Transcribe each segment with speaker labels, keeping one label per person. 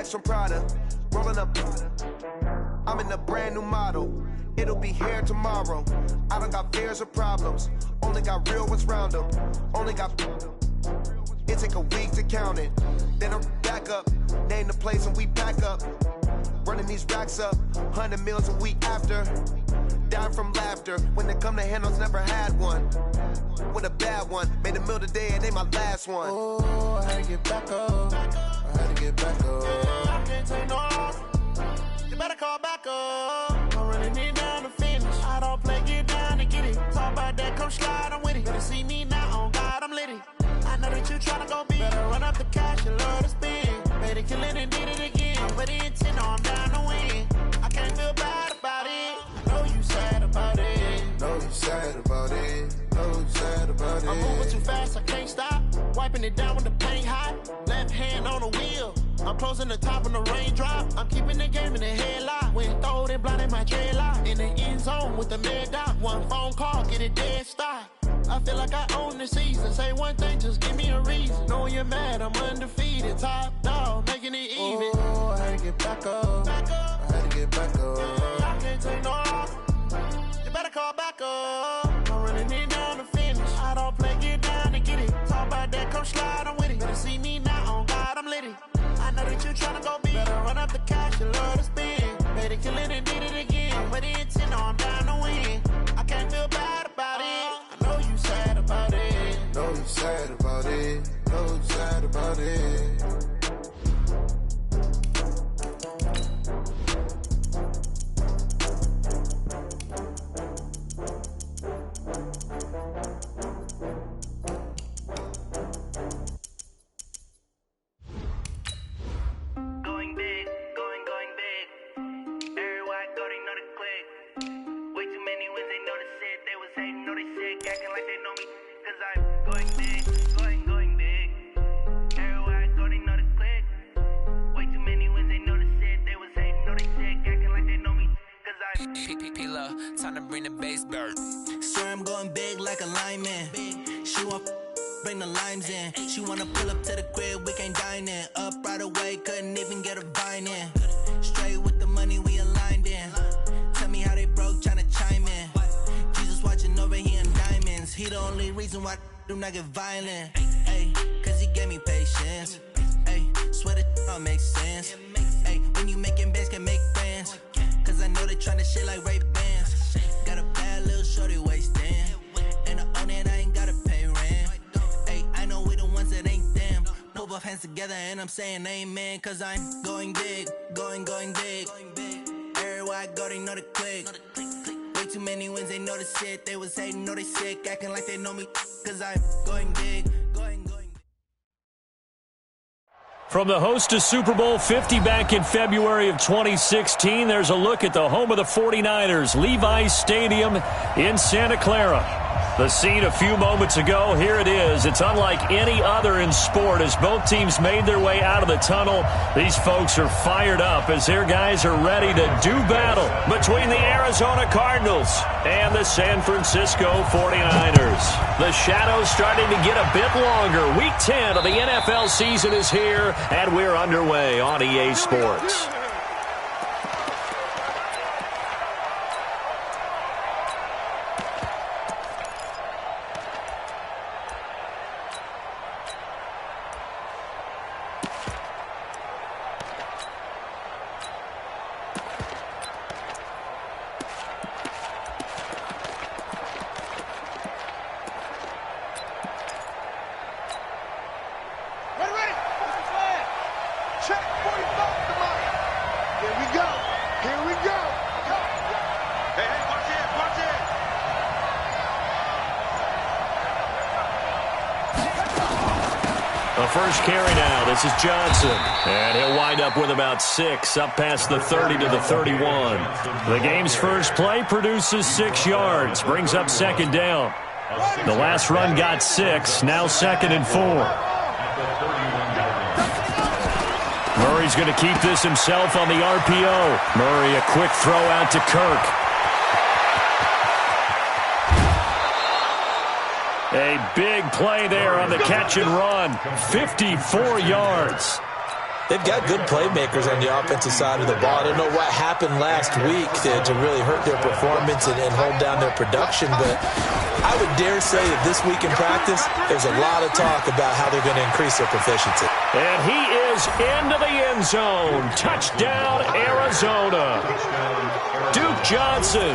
Speaker 1: bags from Prada. Rolling up. I'm in a brand new model. It'll be here tomorrow. I don't got fears or problems. Only got real ones round them. Only got. It take a week to count it. Then I'm back up. Name the place and we pack up. Running these racks up. 100 meals a week after. Dying from laughter. When they come to handles, never had one. With a bad one. Made a meal today and they my last one.
Speaker 2: Oh, I had to get back up. I had to get back up.
Speaker 3: I can't take no off. You better call back up. I'm running it down to finish. I don't play, get down to get it. Talk about that, come slide, I'm with it. Better see me now, on God, I'm litty. I know that you tryna go big. Better run up the cash, you love to spend. Made it, kill it, and did it again. But the intent, no, I'm down to win. I can't feel bad about it. Know you sad about it.
Speaker 2: Know you sad about it. Know you sad about it.
Speaker 3: I'm moving too fast, I can't stop. Wiping it down when the paint hot. Left hand on the wheel. I'm closing the top when the raindrop. I'm keeping the game in the headlock. When throwed and blinded my dreadlock. In the end zone with the mad dot. One phone call, get it dead stop. I feel like I own the season. Say one thing, just give me a reason. Knowing you're mad, I'm undefeated. Top dog, making it even.
Speaker 2: Oh, I had to get back up.
Speaker 3: Back up.
Speaker 2: I had to get back up.
Speaker 3: I can't take no off. You better call back up. I'm running it down to finish. I don't play, get down to get it. Talk about that, come slide, I'm with it. Better see me now, on God, I'm litty. I know that you tryna go big. Better run up the cash, you love to spend. Made it, kill it, and did it again. But the intent, no, I'm down to win. I can't feel bad about it. I know you sad about it.
Speaker 2: Know you sad about it. Know you sad about it.
Speaker 4: Time to bring the bass bird.
Speaker 5: Swear I'm going big like a lineman. She want bring the limes in. She wanna pull up to the crib, we can't dine in. Up right away, couldn't even get a vine in. Straight with the money we aligned in. Tell me how they broke, tryna chime in. Jesus watching over here in diamonds. He the only reason why I do not get violent. Ay, cause he gave me patience. Ay, swear that all makes sense. Ay, when you making bands can make friends. Cause I know they tryna shit like Ray Bans. Got a bad little shorty wasting. And I own it, I ain't gotta pay rent. Ay, I know we the ones that ain't them. Pull both hands together and I'm saying amen. Cause I'm going big, going big. Everywhere I go, they know the click. Way too many wins, they know the shit. They was hating, know they sick, acting like they know me. Cause I'm going big, going big.
Speaker 6: From the host to Super Bowl 50 back in February of 2016, there's a look at the home of the 49ers, Levi's Stadium in Santa Clara. The scene a few moments ago, here it is. It's unlike any other in sport as both teams made their way out of the tunnel. These folks are fired up as their guys are ready to do battle between the Arizona Cardinals and the San Francisco 49ers. The shadow's starting to get a bit longer. Week 10 of the NFL season is here, and we're underway on EA Sports. First carry now. This is Johnson. And he'll wind up with about 6, up past the 30 to the 31. The game's first play produces 6 yards, brings up second down. The last run got 6, now 2nd and 4. Murray's going to keep this himself on the RPO. Murray, a quick throw out to Kirk. A big play there on the catch and run. 54 yards.
Speaker 7: they've got good playmakers on the offensive side of the ball. I don't know what happened last week to really hurt their performance and hold down their production, but I would dare say that this week in practice, there's a lot of talk about how they're going to increase their proficiency.
Speaker 6: And he is into the end zone. Touchdown, Arizona. Duke Johnson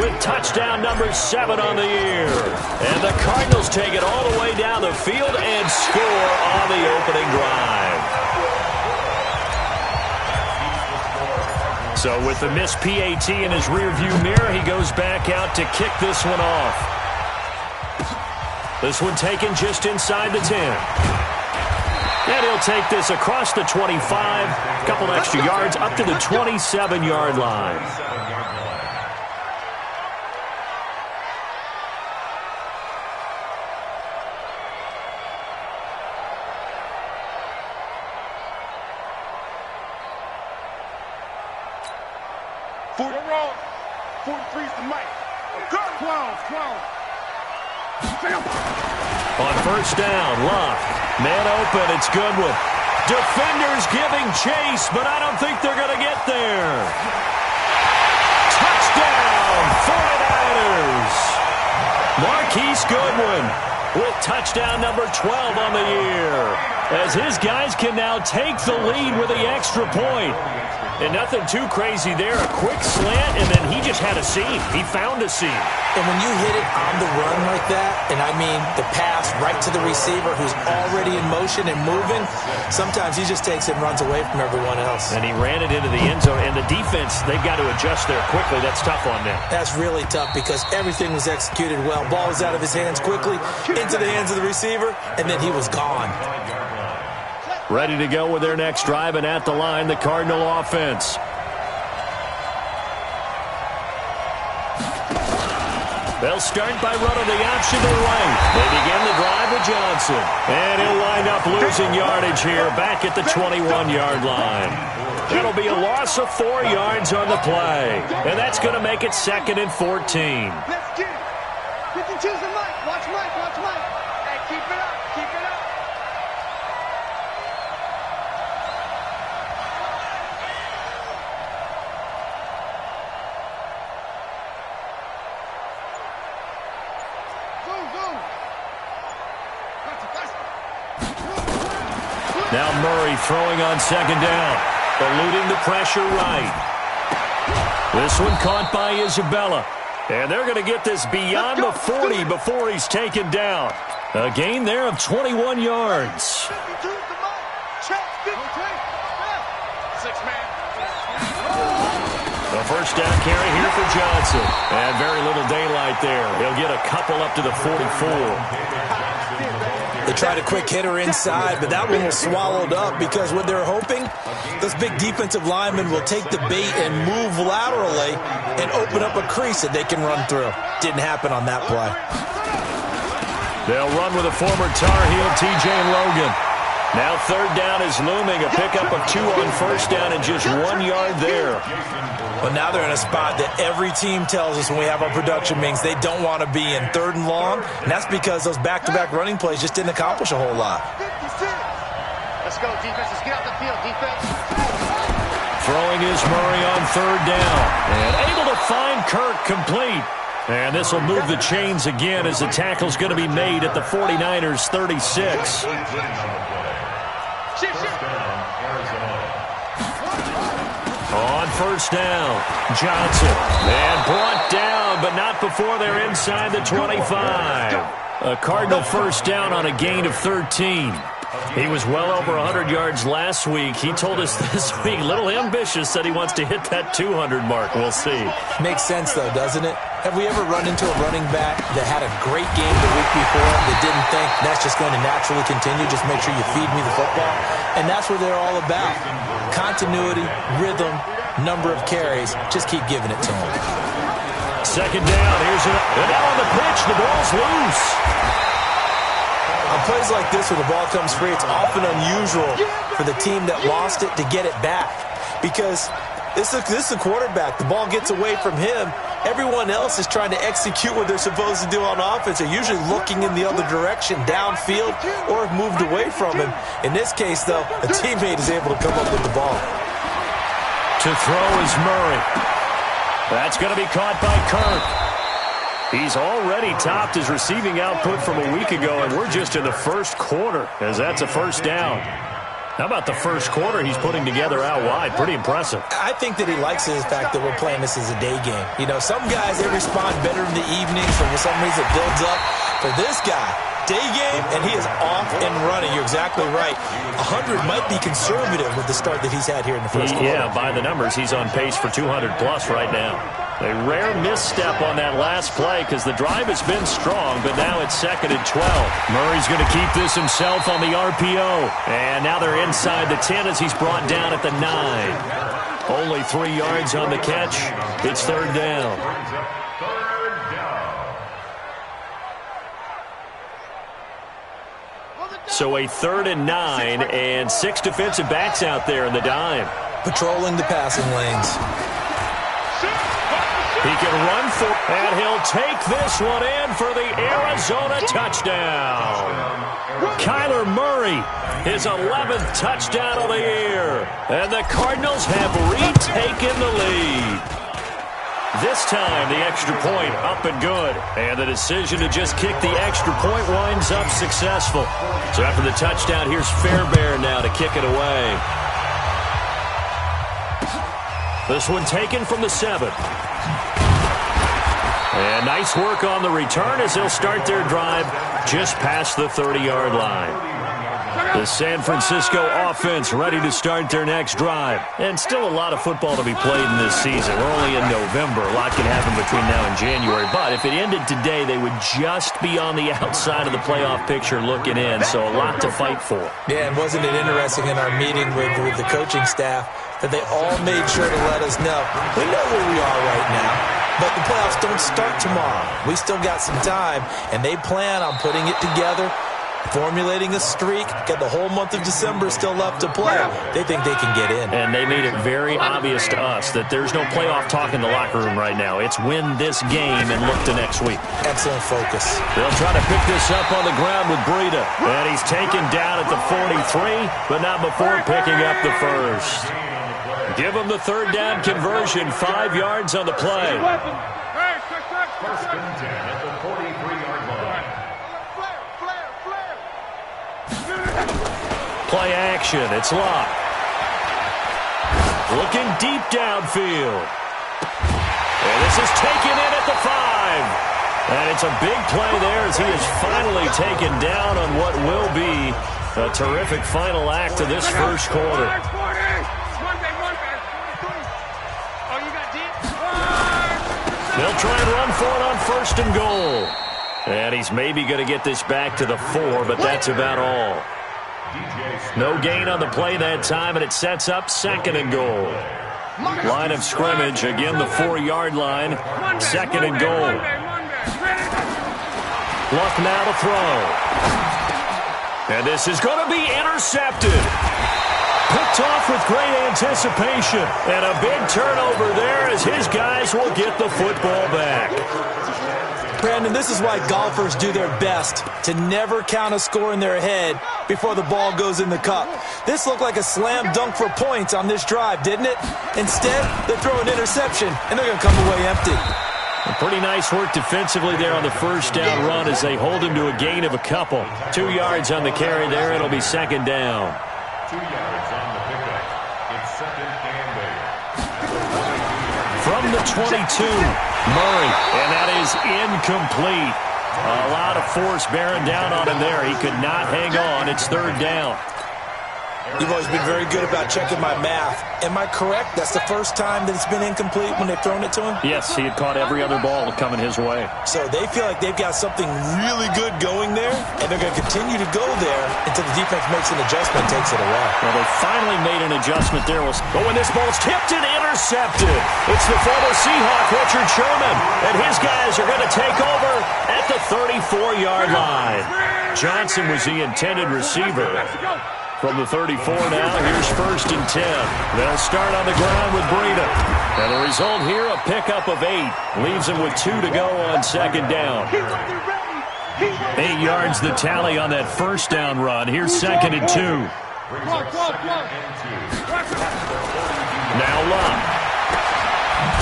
Speaker 6: with touchdown number 7 on the year. And the Cardinals take it all the way down the field and score on the opening drive. So with the missed PAT in his rearview mirror, he goes back out to kick this one off. This one taken just inside the 10. And he'll take this across the 25, a couple extra yards up to the 27-yard line.
Speaker 3: Wrong. 43's the mic. 12.
Speaker 6: On first down, Luck. Man open, it's Goodwin. Defenders giving chase, but I don't think they're going to get there. Touchdown, 49ers. Marquise Goodwin with touchdown number 12 on the year, as his guys can now take the lead with the extra point. And nothing too crazy there. A quick slant, and then he just had a seam. He found a seam.
Speaker 7: And when you hit it on the run like that, and I mean the pass right to the receiver who's already in motion and moving, sometimes he just takes it and runs away from everyone else.
Speaker 6: And he ran it into the end zone. And the defense, they've got to adjust there quickly. That's tough on them.
Speaker 7: That's really tough because everything was executed well. Ball was out of his hands quickly, into the hands of the receiver, and then he was gone.
Speaker 6: Ready to go with their next drive, and at the line, the Cardinal offense. They'll start by running the option to the right. They begin the drive with Johnson. And he'll wind up losing yardage here back at the 21-yard line. That'll be a loss of 4 yards on the play. And that's going to make it 2nd and 14.
Speaker 3: Let's get it. You can choose the mic. Watch Mike. Hey, keep it up.
Speaker 6: Now Murray throwing on 2nd down. Eluding the pressure right. This one caught by Isabella. And they're going to get this beyond the 40 before he's taken down. A gain there of 21 yards. A first down carry here for Johnson. And very little daylight there. He'll get a couple up to the 44.
Speaker 7: They tried a quick hitter inside, but that one was swallowed up because what they're hoping, those big defensive linemen will take the bait and move laterally and open up a crease that they can run through. Didn't happen on that play.
Speaker 6: They'll run with a former Tar Heel, T.J. Logan. Now 3rd down is looming, a pickup of 2 on first down and just 1 yard there.
Speaker 7: Well, now they're in a spot that every team tells us when we have our production meetings they don't want to be in 3rd and long, and that's because those back-to-back running plays just didn't accomplish a whole lot.
Speaker 3: Let's go, defense. Let's get out the field, defense.
Speaker 6: Throwing is Murray on 3rd down, and able to find Kirk complete. And this will move the chains again as the tackle's going to be made at the 49ers 36. On first down, Johnson. And brought down, but not before they're inside the 25. A Cardinal first down on a gain of 13. He was well over 100 yards last week. He told us this week, a little ambitious, said he wants to hit that 200 mark. We'll see.
Speaker 7: Makes sense, though, doesn't it? Have we ever run into a running back that had a great game the week before that didn't think that's just going to naturally continue? Just make sure you feed me the football. And that's what they're all about. Continuity, rhythm, number of carries. Just keep giving it to them.
Speaker 6: 2nd down. Here's and now on the pitch, the ball's loose.
Speaker 7: On plays like this, when the ball comes free, it's often unusual for the team that lost it to get it back. Because this is the quarterback. The ball gets away from him, everyone else is trying to execute what they're supposed to do on offense. They're usually looking in the other direction, downfield, or have moved away from him. In this case, though, a teammate is able to come up with the ball.
Speaker 6: To throw is Murray. That's going to be caught by Kirk. He's already topped his receiving output from a week ago, and we're just in the first quarter, as that's a first down. How about the first quarter he's putting together out wide? Pretty impressive.
Speaker 7: I think that he likes the fact that we're playing this as a day game. You know, some guys, they respond better in the evenings, so for some reason it builds up. For this guy, day game, and he is off and running. You're exactly right. 100 might be conservative with the start that he's had here in the first quarter.
Speaker 6: Yeah, by the numbers, he's on pace for 200-plus right now. A rare misstep on that last play because the drive has been strong, but now it's 2nd and 12. Murray's going to keep this himself on the RPO. And now they're inside the 10 as he's brought down at the 9. Only 3 yards on the catch. It's 3rd down. So a 3rd and 9 and 6 defensive backs out there in the dime.
Speaker 7: Patrolling the passing lanes.
Speaker 6: He can run for, and he'll take this one in for the Arizona touchdown. Kyler Murray, his 11th touchdown of the year. And the Cardinals have retaken the lead. This time, the extra point up and good. And the decision to just kick the extra point winds up successful. So after the touchdown, here's Fairbairn now to kick it away. This one taken from the 7. And nice work on the return as they'll start their drive just past the 30-yard line. The San Francisco offense ready to start their next drive. And still a lot of football to be played in this season. We're only in November. A lot can happen between now and January. But if it ended today, they would just be on the outside of the playoff picture looking in. So a lot to fight for.
Speaker 7: Yeah, and wasn't it interesting in our meeting with the coaching staff that they all made sure to let us know, we know where we are right now, but the playoffs don't start tomorrow. We still got some time, and they plan on putting it together, formulating a streak, got the whole month of December still left to play. They think they can get in.
Speaker 6: And they made it very obvious to us that there's no playoff talk in the locker room right now. It's win this game and look to next week.
Speaker 7: Excellent focus.
Speaker 6: They'll try to pick this up on the ground with Breida. And he's taken down at the 43, but not before picking up the first. Give him the 3rd down conversion, 5 yards on the play.
Speaker 8: 1st and 10 at the 43-yard line.
Speaker 6: Play action, it's locked. Looking deep downfield. And this is taken in at the 5. And it's a big play there as he is finally taken down on what will be a terrific final act of this first quarter. They'll try and run for it on 1st and goal. And he's maybe going to get this back to the 4, but that's about all. No gain on the play that time, and it sets up 2nd and goal. Line of scrimmage, again the 4-yard line, 2nd and goal. Luck now to throw. And this is going to be intercepted. Picked off with great anticipation. And a big turnover there as his guys will get the football back.
Speaker 7: Brandon, this is why golfers do their best to never count a score in their head before the ball goes in the cup. This looked like a slam dunk for points on this drive, didn't it? Instead, they throw an interception, and they're going to come away empty.
Speaker 6: Pretty nice work defensively there on the 1st down run as they hold him to a gain of a couple. 2 yards on the carry there. It'll be 2nd down.
Speaker 8: 2 yards on the pickup. It's 2nd and 8.
Speaker 6: From the 22, Murray, and that is incomplete. A lot of force bearing down on him there. He could not hang on. It's 3rd down.
Speaker 7: You've always been very good about checking my math. Am I correct? That's the first time that it's been incomplete when they've thrown it to him?
Speaker 6: Yes, he had caught every other ball coming his way.
Speaker 7: So they feel like they've got something really good going there, and they're going to continue to go there until the defense makes an adjustment and takes it away.
Speaker 6: Well, they finally made an adjustment there. But when this ball's tipped and intercepted, it's the former Seahawk, Richard Sherman, and his guys are going to take over at the 34-yard line. Johnson was the intended receiver. From the 34 now, here's 1st and 10. They'll start on the ground with Breida. And the result here, a pickup of 8. Leaves them with 2 to go on 2nd down. 8 yards the tally on that 1st down run. Here's 2nd and 2. Now Locke.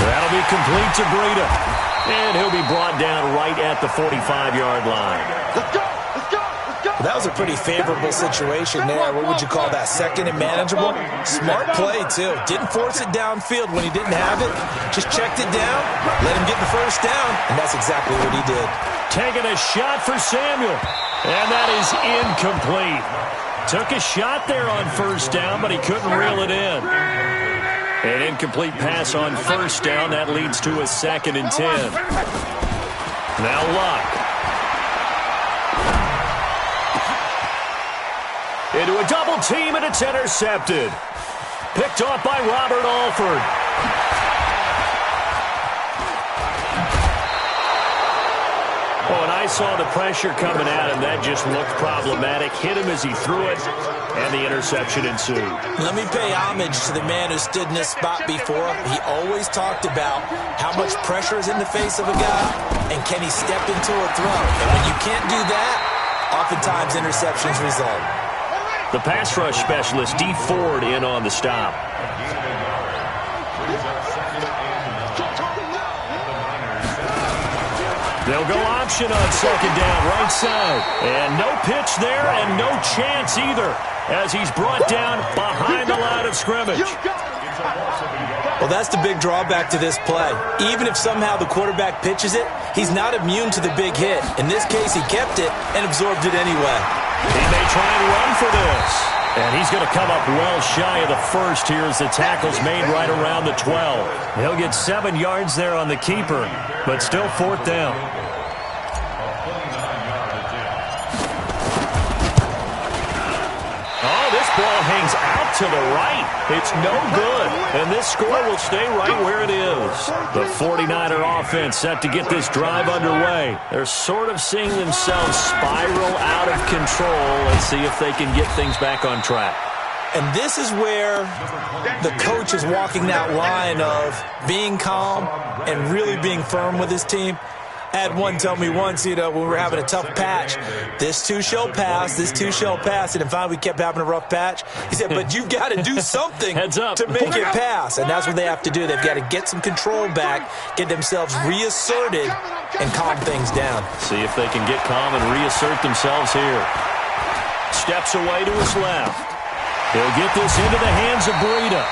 Speaker 6: That'll be complete to Breida. And he'll be brought down right at the 45-yard line.
Speaker 3: Let's go!
Speaker 7: That was a pretty favorable situation there. What would you call that? 2nd and manageable? Smart play, too. Didn't force it downfield when he didn't have it. Just checked it down, let him get the 1st down, and that's exactly what he did.
Speaker 6: Taking a shot for Samuel, and that is incomplete. Took a shot there on 1st down, but he couldn't reel it in. An incomplete pass on 1st down. That leads to a 2nd and 10. Now Locke. Into a double team, and it's intercepted. Picked off by Robert Alford. Oh, and I saw the pressure coming at him. That just looked problematic. Hit him as he threw it, and the interception ensued.
Speaker 7: Let me pay homage to the man who stood in this spot before. He always talked about how much pressure is in the face of a guy, and can he step into a throw. And when you can't do that, oftentimes interceptions result.
Speaker 6: The pass rush specialist, D. Ford, in on the stop. They'll go option on 2nd down, right side. And no pitch there, and no chance either, as he's brought down behind the line of scrimmage.
Speaker 7: Well, that's the big drawback to this play. Even if somehow the quarterback pitches it, he's not immune to the big hit. In this case, he kept it and absorbed it anyway.
Speaker 6: He may try and run for this. And he's going to come up well shy of the 1st here as the tackle's made right around the 12. He'll get 7 yards there on the keeper, but still 4th down. Oh, this ball hangs out to the right. It's no good. And this score will stay right where it is. The 49er offense set to get this drive underway. They're sort of seeing themselves spiral out of control. Let's see if they can get things back on track.
Speaker 7: And this is where the coach is walking that line of being calm and really being firm with his team. I had one tell me once, when we were having a tough patch, this too shall pass, this too shall pass. And finally we kept having a rough patch. He said, but you've got to do something to make it pass. And that's what they have to do. They've got to get some control back, get themselves reasserted, and calm things down.
Speaker 6: See if they can get calm and reassert themselves here. Steps away to his left. He'll get this into the hands of Breida.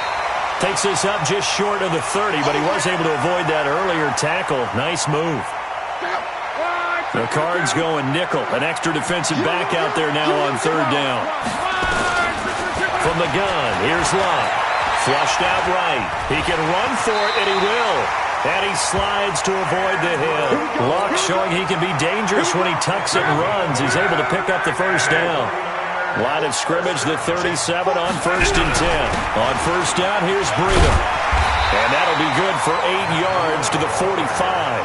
Speaker 6: Takes this up just short of the 30, but he was able to avoid that earlier tackle. Nice move. The Cards going nickel. An extra defensive back out there now on 3rd down. From the gun, here's Locke. Flushed out right. He can run for it, and he will. And he slides to avoid the hit. Locke showing he can be dangerous when he tucks it and runs. He's able to pick up the 1st down. Line of scrimmage, the 37 on 1st and 10. On 1st down, here's Breida. And that'll be good for 8 yards to the 45.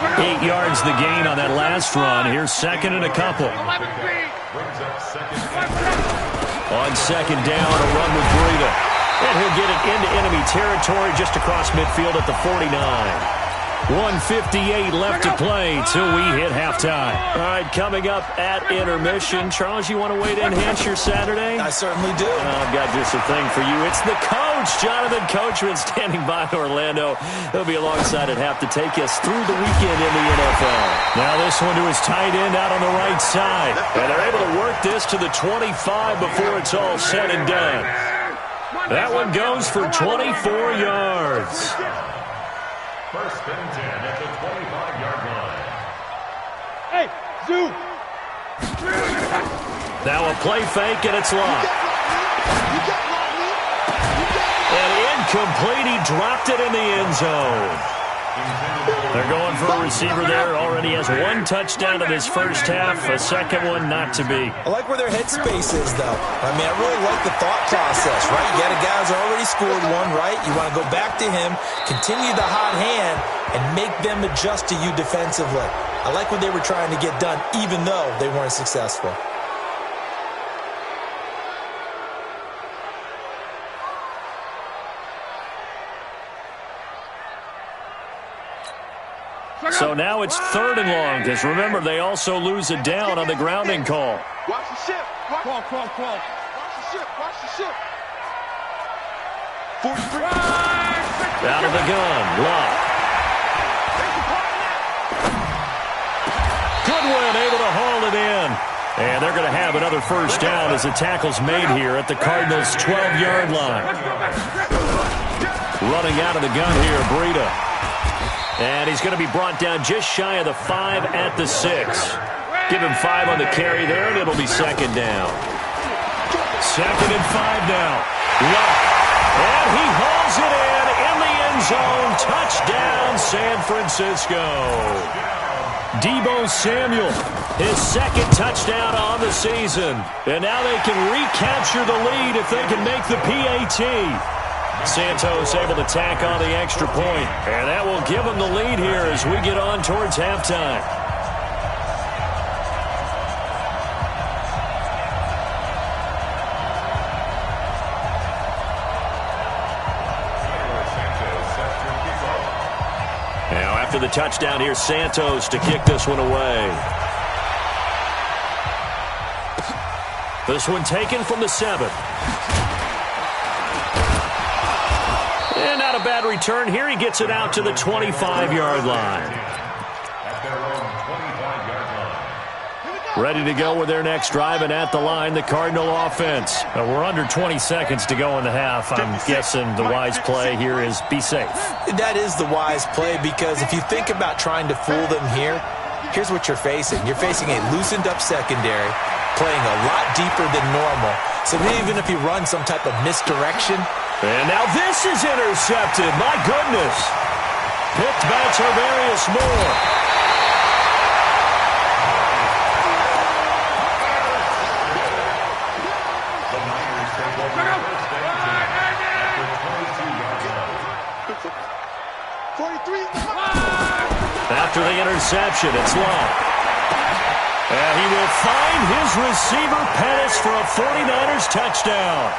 Speaker 6: 8 yards the gain on that last run. Here's 2nd and a couple. On 2nd down, a run with Breida. And he'll get it into enemy territory just across midfield at the 49. 1:58 left to play till we hit halftime. All right, coming up at intermission. Charles, you want to wait to enhance your Saturday?
Speaker 7: I certainly do.
Speaker 6: I've got just a thing for you. It's the coach, Jonathan Coachman, standing by in Orlando. He'll be alongside at half to take us through the weekend in the NFL. Now this one to his tight end out on the right side. And they're able to work this to the 25 before it's all said and done. That one goes for 24 yards.
Speaker 8: 1st and 10 at the 25-yard line.
Speaker 3: Hey, Zoo!
Speaker 6: Now a play fake, and it's Locke. And incomplete. He dropped it in the end zone. They're going for a receiver there. Already has 1 touchdown in his first half. A second one not to be.
Speaker 7: I like where their headspace is, though. I mean, I really like the thought process, right? You got a guy who's already scored one, right? You want to go back to him, continue the hot hand, and make them adjust to you defensively. I like what they were trying to get done, even though they weren't successful.
Speaker 6: So now it's 3rd and long, because remember, they also lose a down on the grounding call.
Speaker 3: Watch the ship. Watch the ship. Watch the ship. 43.
Speaker 6: Out of the gun. Locke. Goodwin able to haul it in. And they're going to have another first down as the tackle's made here at the Cardinals' 12-yard line. Running out of the gun here, Breida. And he's going to be brought down just shy of the 5 at the 6. Give him 5 on the carry there, and it'll be 2nd down. 2nd and 5 now. Locke. And he hauls it in the end zone. Touchdown, San Francisco. Deebo Samuel, his 2nd touchdown on the season. And now they can recapture the lead if they can make the PAT. Santos able to tack on the extra point. And that will give them the lead here as we get on towards halftime. Now after the touchdown, here's Santos to kick this one away. This one taken from the 7. And not a bad return here. He gets it out to the 25-yard line. Ready to go with their next drive, and at the line, the Cardinal offense. We're under 20 seconds to go in the half. I'm guessing the wise play here is be safe.
Speaker 7: That is the wise play, because if you think about trying to fool them here, here's what you're facing. You're facing a loosened-up secondary, playing a lot deeper than normal. So even if you run some type of misdirection.
Speaker 6: And now this is intercepted. My goodness. Picked by Tarvarius Moore. After the interception, it's Locke. And he will find his receiver, Pettis, for a 49ers touchdown.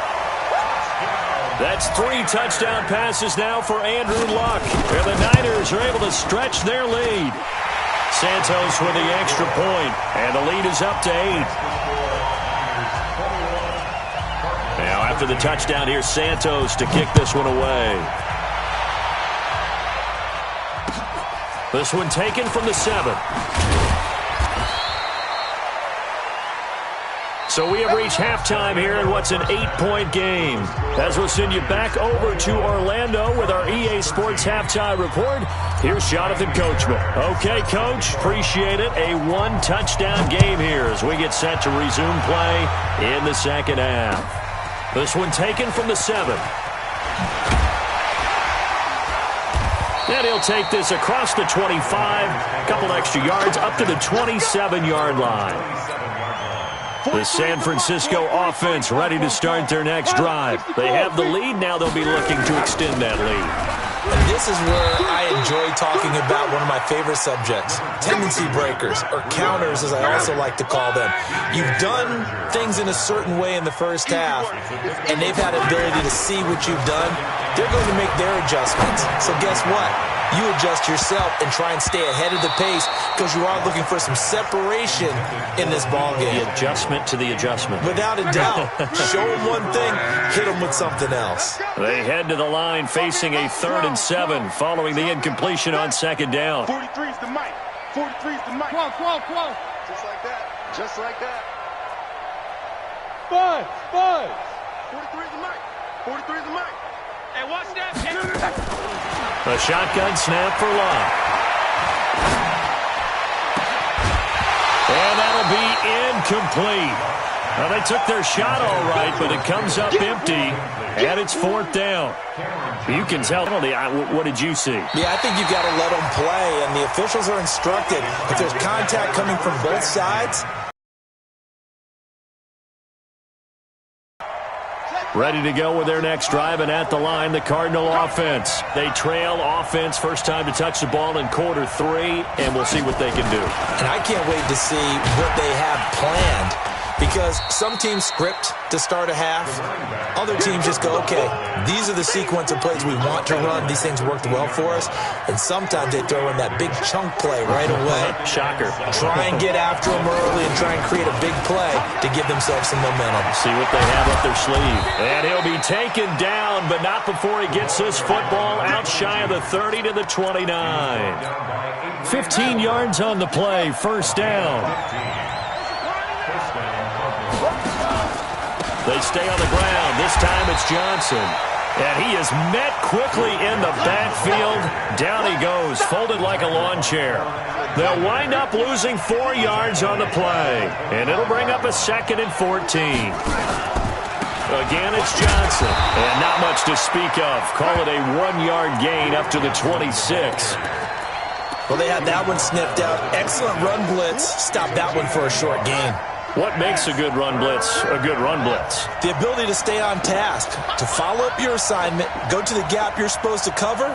Speaker 6: That's 3 touchdown passes now for Andrew Luck. And the Niners are able to stretch their lead. Santos with the extra point, and the lead is up to 8. Now after the touchdown, here's Santos to kick this one away. This one taken from the 7. So we have reached halftime here in what's an 8-point game. As we'll send you back over to Orlando with our EA Sports Halftime Report, here's Jonathan Coachman. Okay, Coach, appreciate it. A 1-touchdown game here as we get set to resume play in the second half. This one taken from the 7. And he'll take this across the 25, a couple extra yards, up to the 27-yard line. The San Francisco offense ready to start their next drive. They have the lead. Now they'll be looking to extend that lead.
Speaker 7: And this is where I enjoy talking about one of my favorite subjects, tendency breakers, or counters as I also like to call them. You've done things in a certain way in the first half, and they've had the ability to see what you've done. They're going to make their adjustments. So guess what? You adjust yourself and try and stay ahead of the pace because you are looking for some separation in this ball game.
Speaker 6: The adjustment to the adjustment.
Speaker 7: Without a doubt. Show them one thing, hit them with something else.
Speaker 6: They head to the line facing a 3rd and 7 following the incompletion on 2nd down.
Speaker 3: 43's the mic. 43's the mic. Come on. Just like that. Just like that. 5. 43's the mic. 43's the mic. Hey, watch that.
Speaker 6: A shotgun snap for Locke. And that'll be incomplete. Well, they took their shot all right, but it comes up empty, and it's 4th down. You can tell. What did you see?
Speaker 7: Yeah, I think you've got to let them play, and the officials are instructed. If there's contact coming from both sides,
Speaker 6: ready to go with their next drive, and at the line, the Cardinal offense. They trail offense, first time to touch the ball in quarter 3, and we'll see what they can do.
Speaker 7: And I can't wait to see what they have planned. Because some teams script to start a half. Other teams just go, okay, these are the sequence of plays we want to run. These things worked well for us. And sometimes they throw in that big chunk play right away.
Speaker 6: Shocker.
Speaker 7: Try and get after them early and try and create a big play to give themselves some momentum.
Speaker 6: See what they have up their sleeve. And he'll be taken down, but not before he gets this football out shy of the 30 to the 29. 15 yards on the play, first down. They stay on the ground. This time it's Johnson. And he is met quickly in the backfield. Down he goes, folded like a lawn chair. They'll wind up losing 4 yards on the play. And it'll bring up a 2nd and 14. Again, it's Johnson. And not much to speak of. Call it a 1-yard gain up to the 26.
Speaker 7: Well, they had that one sniffed out. Excellent run blitz. Stop that one for a short gain.
Speaker 6: What makes a good run blitz a good run blitz?
Speaker 7: The ability to stay on task, to follow up your assignment, go to the gap you're supposed to cover,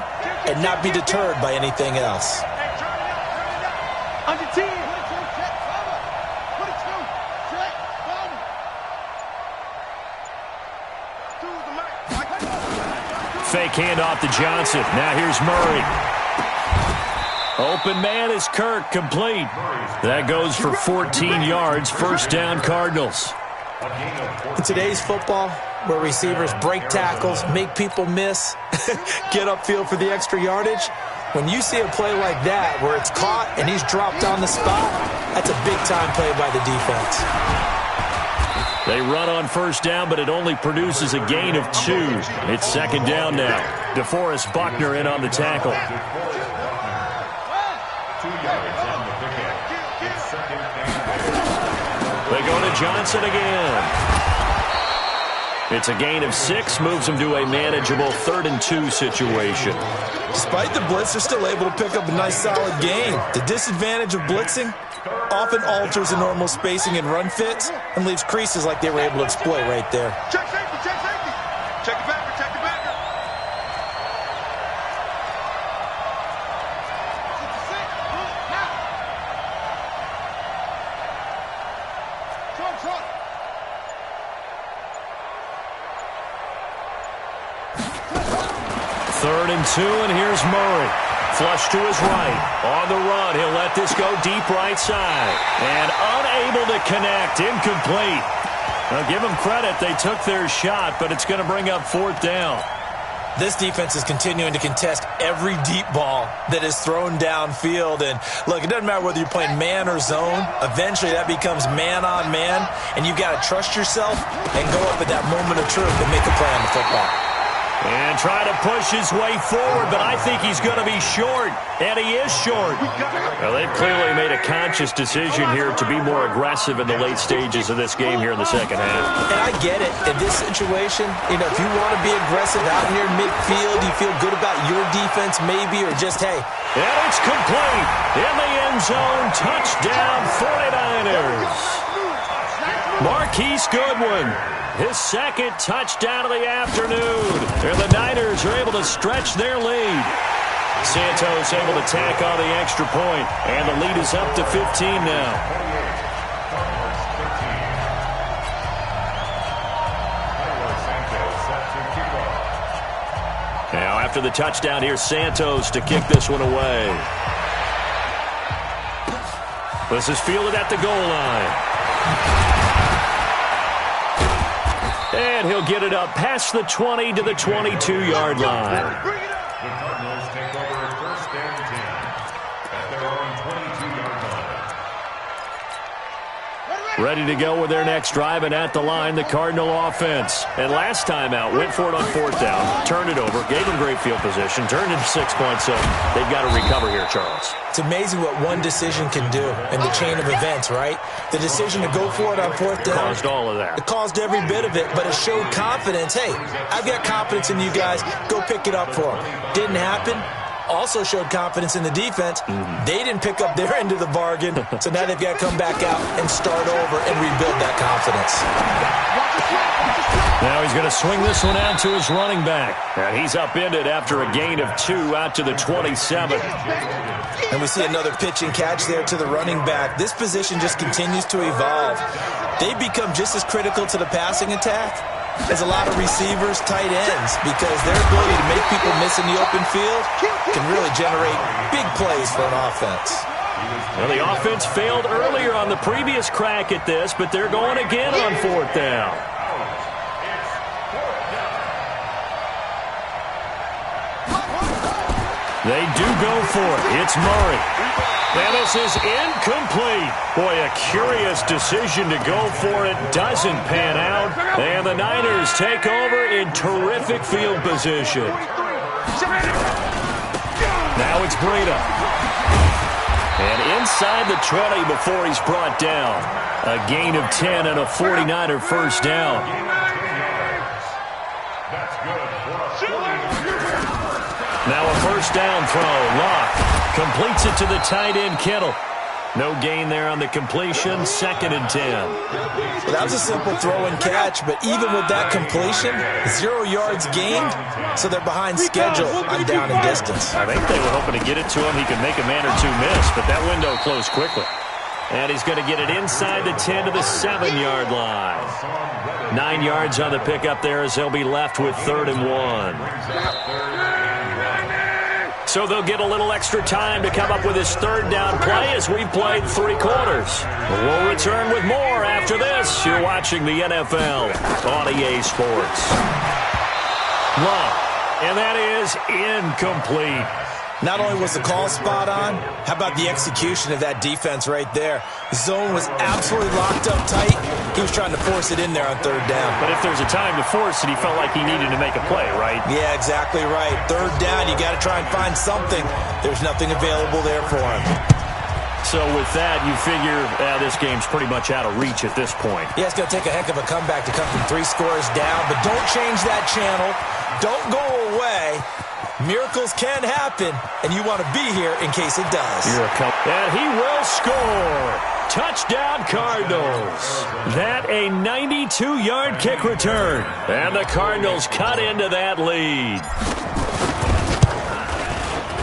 Speaker 7: and not be deterred by anything else.
Speaker 3: Under 10.
Speaker 6: Fake handoff to Johnson. Now here's Murray. Open man is Kirk, complete. That goes for 14 yards, first down Cardinals.
Speaker 7: In today's football, where receivers break tackles, make people miss, get upfield for the extra yardage, when you see a play like that where it's caught and he's dropped on the spot, that's a big-time play by the defense.
Speaker 6: They run on first down, but it only produces a gain of 2. It's second down now. DeForest Buckner in on the tackle.
Speaker 8: 2 yards on the pickup. It's second and 10.
Speaker 6: They go to Johnson again. It's a gain of 6, moves them to a manageable 3rd and 2 situation.
Speaker 7: Despite the blitz, they're still able to pick up a nice solid gain. The disadvantage of blitzing often alters the normal spacing and run fits and leaves creases like they were able to exploit right there.
Speaker 3: Check safety, check safety. Check the backer, check the backer.
Speaker 6: Third and 2, and here's Murray. Flush to his right. On the run, he'll let this go deep right side. And unable to connect. Incomplete. Now, give them credit. They took their shot, but it's going to bring up 4th down.
Speaker 7: This defense is continuing to contest every deep ball that is thrown downfield. And, look, it doesn't matter whether you're playing man or zone. Eventually, that becomes man on man, and you've got to trust yourself and go up at that moment of truth and make a play on the football.
Speaker 6: And try to push his way forward, but I think he's going to be short. And he is short. Well, they've clearly made a conscious decision here to be more aggressive in the late stages of this game here in the second half.
Speaker 7: And I get it. In this situation, if you want to be aggressive out near midfield, you feel good about your defense maybe, or just, hey.
Speaker 6: And it's complete. In the end zone, touchdown 49ers. Marquise Goodwin. His 2nd touchdown of the afternoon. And the Niners are able to stretch their lead. Santos able to tack on the extra point. And the lead is up to 15 now. Now after the touchdown, here's Santos to kick this one away. This is fielded at the goal line. And he'll get it up past the 20 to the 22-yard line.
Speaker 8: The Cardinals take over first and 10 at their own 22-yard line.
Speaker 6: Ready to go with their next drive, and at the line, the Cardinal offense. And last time out, went for it on 4th down, turned it over, gave them great field position, turned into 6 points, so they've got to recover here, Charles.
Speaker 7: It's amazing what one decision can do in the chain of events, right? The decision to go for it on 4th down.
Speaker 6: Caused all of that.
Speaker 7: It caused every bit of it, but it showed confidence. Hey, I've got confidence in you guys. Go pick it up for them. Didn't happen. also showed confidence in the defense. They didn't pick up their end of the bargain, so now they've got to come back out and start over and rebuild that confidence.
Speaker 6: Now he's going to swing this one out to his running back. And he's upended after a gain of 2 out to the 27.
Speaker 7: And we see another pitch and catch there to the running back. This position just continues to evolve. They become just as critical to the passing attack as a lot of receivers, tight ends, because their ability to make people miss in the open field can really generate big plays for an offense.
Speaker 6: Well, the offense failed earlier on the previous crack at this, but they're going again on 4th down. They do go for it. It's Murray. And this is incomplete. Boy, a curious decision to go for it. Doesn't pan out. And the Niners take over in terrific field position. Now it's Breida. And inside the 20 before he's brought down. A gain of 10 and a 49er first down.
Speaker 8: That's good for a 49.
Speaker 6: Now a first down throw. Locke completes it to the tight end, Kittle. No gain there on the completion. 2nd and 10.
Speaker 7: Well, that was a simple throw and catch, but even with that completion, 0 yards gained, so they're behind schedule on down and distance.
Speaker 6: I think they were hoping to get it to him. He could make a man or two miss, but that window closed quickly. And he's going to get it inside the 10 to the 7-yard line. 9 yards on the pickup there as they'll be left with 3rd and 1. So they'll get a little extra time to come up with his 3rd down play as we've played 3 quarters. We'll return with more after this. You're watching the NFL on EA Sports. Long, and that is incomplete.
Speaker 7: Not only was the call spot on, how about the execution of that defense right there? The zone was absolutely locked up tight. He was trying to force it in there on 3rd down.
Speaker 6: But if there's a time to force it, he felt like he needed to make a play, right?
Speaker 7: Yeah, exactly right. 3rd down, you got to try and find something. There's nothing available there for him.
Speaker 6: So with that, you figure this game's pretty much out of reach at this point.
Speaker 7: Yeah, it's going to take a heck of a comeback to come from 3 scores down, but don't change that channel. Don't go away. Miracles can happen, and you want to be here in case it does.
Speaker 6: And he will score. Touchdown, Cardinals. That a 92-yard kick return. And the Cardinals cut into that lead.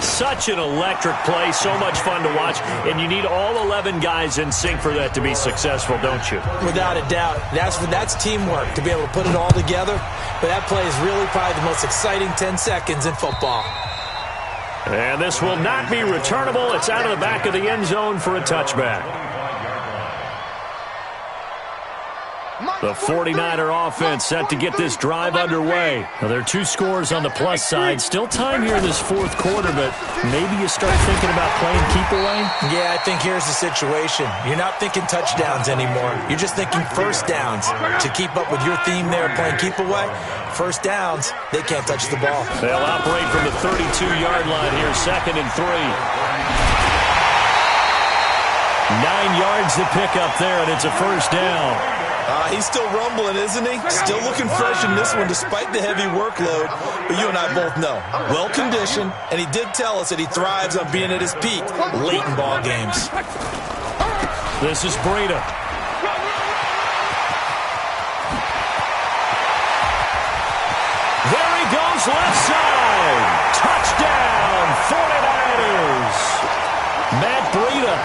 Speaker 6: Such an electric play, so much fun to watch, and you need all 11 guys in sync for that to be successful, don't you?
Speaker 7: Without a doubt. That's teamwork, to be able to put it all together. But that play is really probably the most exciting 10 seconds in football.
Speaker 6: And this will not be returnable. It's out of the back of the end zone for a touchback. The 49er offense set to get this drive underway. Now, there are 2 scores on the plus side. Still time here in this 4th quarter, but maybe you start thinking about playing keep away?
Speaker 7: Yeah, I think here's the situation. You're not thinking touchdowns anymore. You're just thinking first downs. To keep up with your theme there, playing keep away, first downs, they can't touch the ball.
Speaker 6: They'll operate from the 32-yard line here, 2nd and 3. 9 yards to pick up there, and it's a first down.
Speaker 7: He's still rumbling, isn't he? Still looking fresh in this one despite the heavy workload. But you and I both know, well-conditioned, and he did tell us that he thrives on being at his peak late in ball games.
Speaker 6: This is Breida. There he goes, left side. Touchdown, 49ers. Matt Breida,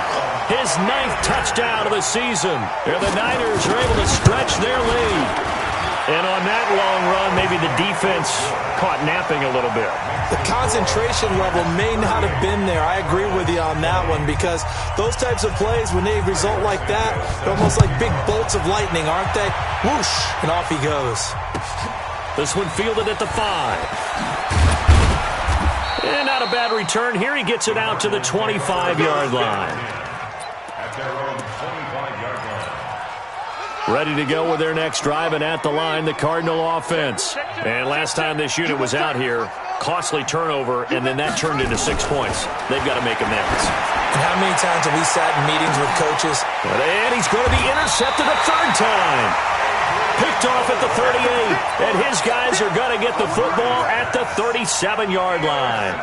Speaker 6: his 9th touchdown of the season. And the Niners are able to stretch their lead. And on that long run, maybe the defense caught napping a little bit.
Speaker 7: The concentration level may not have been there. I agree with you on that one, because those types of plays, when they result like that, they're almost like big bolts of lightning, aren't they? Whoosh, and off he goes.
Speaker 6: This one fielded at the 5. And not a bad return. Here he gets it out to the 25-yard line.
Speaker 8: At their own 25-yard line.
Speaker 6: Ready to go with their next drive, and at the line, the Cardinal offense. And last time this unit was out here, costly turnover, and then that turned into 6 points. They've got to make amends.
Speaker 7: And how many times have we sat in meetings with coaches?
Speaker 6: And he's going to be intercepted a 3rd time. Picked off at the 38, and his guys are going to get the football at the 37-yard line.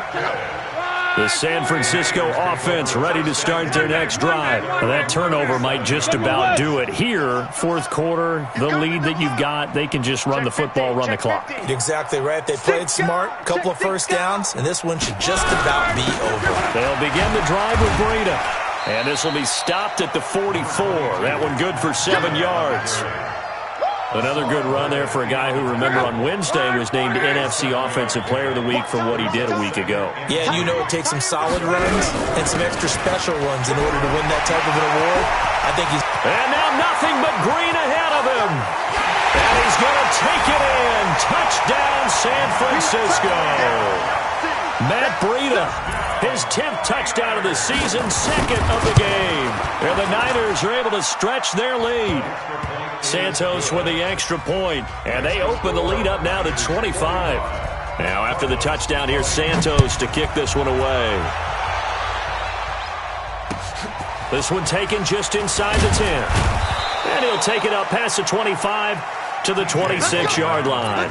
Speaker 6: The San Francisco offense ready to start their next drive. That turnover might just about do it. Here, fourth quarter, the lead that you've got, they can just run the football, run the clock.
Speaker 7: Exactly right. They played smart, couple of first downs, and this one should just about be over.
Speaker 6: They'll begin the drive with Breida. And this will be stopped at the 44. That one good for 7 yards. Another good run there for a guy who, remember, on Wednesday was named NFC Offensive Player of the Week for what he did a week ago.
Speaker 7: Yeah, and you know it takes some solid runs and some extra special ones in order to win that type of an award. I think he's...
Speaker 6: And now nothing but green ahead of him. And he's going to take it in. Touchdown, San Francisco. Matt Breida, his 10th touchdown of the season, second of the game. And the Niners are able to stretch their lead. Santos with the extra point, and they open the lead up now to 25. Now after the touchdown, here's Santos to kick this one away. This one taken just inside the 10. And he'll take it up past the 25 to the 26-yard line.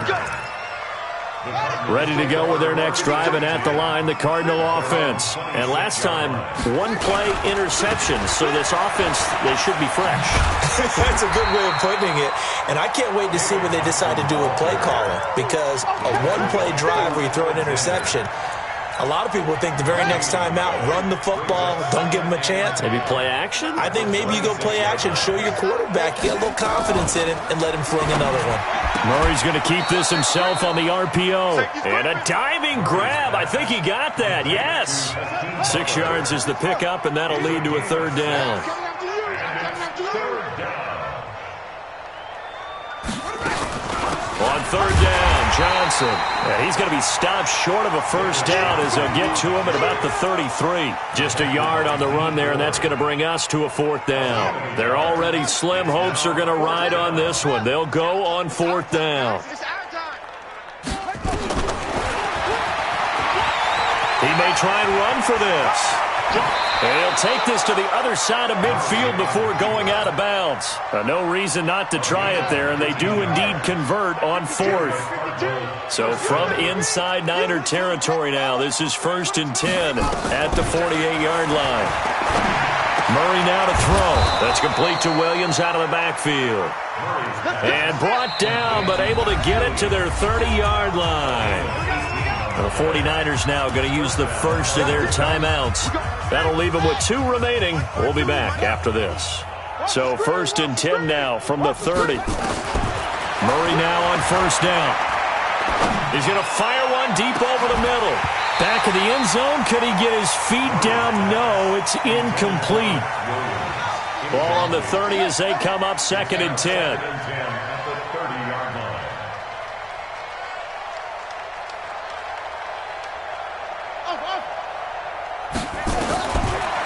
Speaker 6: Ready to go with their next drive, and at the line, the Cardinal offense. And last time, one-play interception, so this offense, they should be fresh.
Speaker 7: That's a good way of putting it. And I can't wait to see what they decide to do with play calling, because a one-play drive where you throw an interception, a lot of people think the very next time out, run the football, don't give them a chance.
Speaker 6: Maybe play action?
Speaker 7: I think maybe you go play action, show your quarterback, get a little confidence in it, and let him fling another one.
Speaker 6: Murray's going to keep this himself on the RPO. And a diving grab. I think he got that. Yes. 6 yards is the pickup, and that'll lead to a third down. On third down, Johnson. Yeah, he's going to be stopped short of a first down as they'll get to him at about the 33. Just a yard on the run there, and that's going to bring us to a fourth down. Their already slim hopes are going to ride on this one. They'll go on fourth down. He may try and run for this. And he'll take this to the other side of midfield before going out of bounds. No reason not to try it there, and they do indeed convert on fourth. So from inside Niner territory now, this is 1st and 10 at the 48-yard line. Murray now to throw. That's complete to Williams out of the backfield. And brought down, but able to get it to their 30-yard line. The 49ers now going to use the first of their timeouts. That'll leave them with 2 remaining. We'll be back after this. So 1st and 10 now from the 30. Murray now on first down. He's going to fire one deep over the middle. Back of the end zone. Could he get his feet down? No, it's incomplete. Ball on the 30 as they come up 2nd and 10.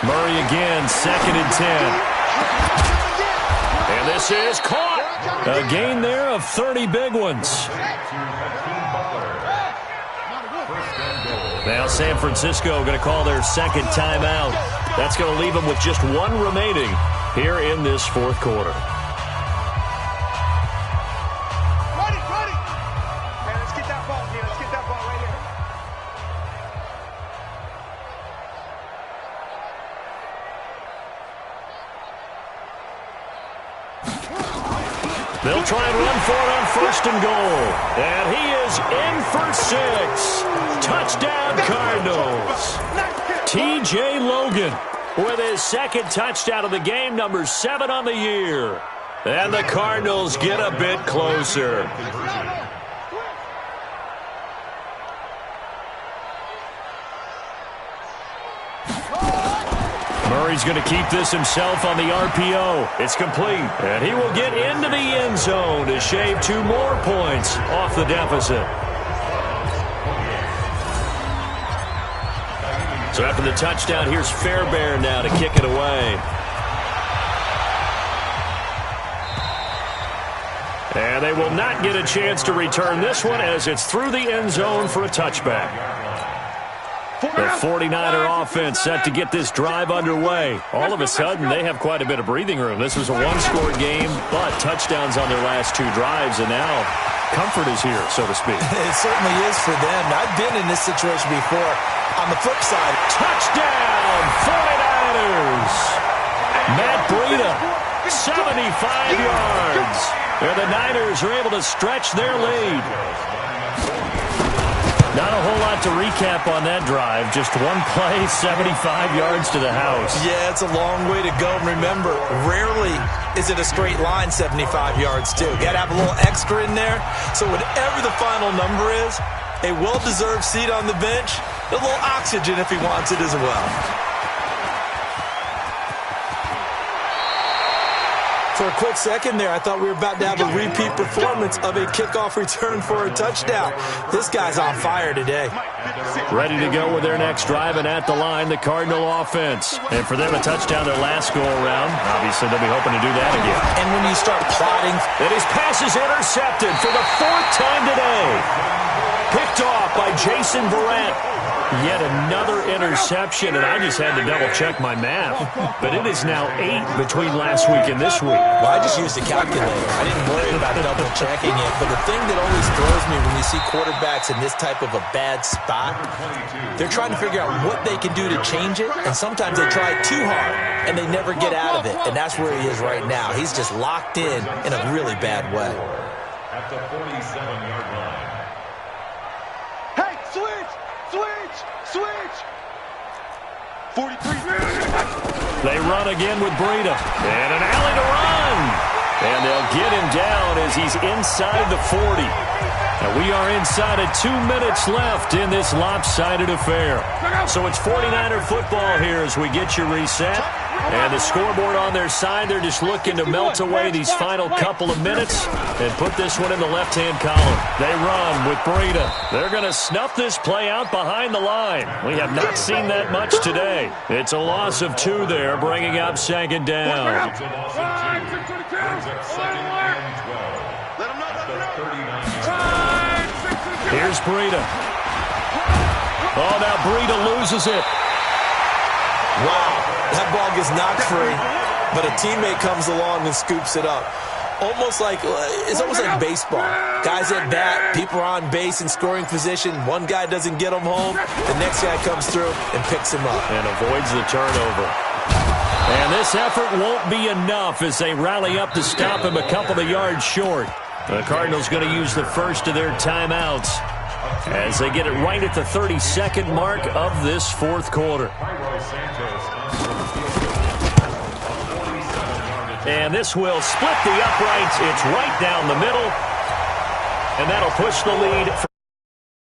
Speaker 6: Murray again, 2nd and 10. And this is caught. A gain there of 30 big ones. Now San Francisco going to call their second timeout. That's going to leave them with just 1 remaining here in this fourth quarter. They'll try and run for it on 1st and goal. And he is in for 6. Touchdown, Cardinals. T.J. Logan with his 2nd touchdown of the game, number 7 on the year. And the Cardinals get a bit closer. Murray's going to keep this himself on the RPO. It's complete, and he will get into the end zone to shave 2 more points off the deficit. So after the touchdown, here's Fairbairn now to kick it away. And they will not get a chance to return this one as it's through the end zone for a touchback. The 49er offense set to get this drive underway. All of a sudden, they have quite a bit of breathing room. This was a 1-score game, but touchdowns on their last 2 drives, and now comfort is here, so to speak.
Speaker 7: It certainly is for them. I've been in this situation before. On the flip side,
Speaker 6: touchdown, 49ers. Matt Breida, 75 yards. And the Niners are able to stretch their lead. Not a whole lot to recap on that drive. Just one play, 75 yards to the house.
Speaker 7: Yeah, it's a long way to go. Remember, rarely is it a straight line 75 yards, too. Got to have a little extra in there. So whatever the final number is, a well-deserved seat on the bench, a little oxygen if he wants it as well. For a quick second there, I thought we were about to have a repeat performance of a kickoff return for a touchdown. This guy's on fire today.
Speaker 6: Ready to go with their next drive, and at the line, the Cardinal offense. And for them, a touchdown their last go-around. Obviously, they'll be hoping to do that again.
Speaker 7: And when you start plotting,
Speaker 6: and his pass is intercepted for the 4th time today. Picked off by Jason Verrett. Yet another interception, and I just had to double-check my math. But it is now 8 between last week and this week.
Speaker 7: Well, I just used a calculator. I didn't worry about double-checking it. But the thing that always throws me when you see quarterbacks in this type of a bad spot, they're trying to figure out what they can do to change it, and sometimes they try too hard, and they never get out of it. And that's where he is right now. He's just locked in a really bad way.
Speaker 8: At the 47-yard line.
Speaker 3: Hey, switch! 43.
Speaker 6: They run again with Breida. And an alley to run. And they'll get him down as he's inside the 40. And we are inside of 2 minutes left in this lopsided affair. So it's 49er football here as we get you reset. And the scoreboard on their side, they're just looking to melt away these final couple of minutes and put this one in the left-hand column. They run with Breida. They're going to snuff this play out behind the line. We have not seen that much today. It's a loss of 2 there, bringing up 2nd down.
Speaker 8: It's a loss of 2. Brings up 2nd and 12. At the 39.
Speaker 6: Here's Breida. Oh, now Breida loses it.
Speaker 7: Wow. That ball gets knocked free, but a teammate comes along and scoops it up. It's almost like baseball. Guys at bat, people are on base in scoring position. One guy doesn't get him home. The next guy comes through and picks him up.
Speaker 6: And avoids the turnover. And this effort won't be enough as they rally up to stop him a couple of yards short. The Cardinals going to use the first of their timeouts as they get it right at the 32nd mark of this 4th quarter. And this will split the uprights. It's right down the middle. And that'll push the lead.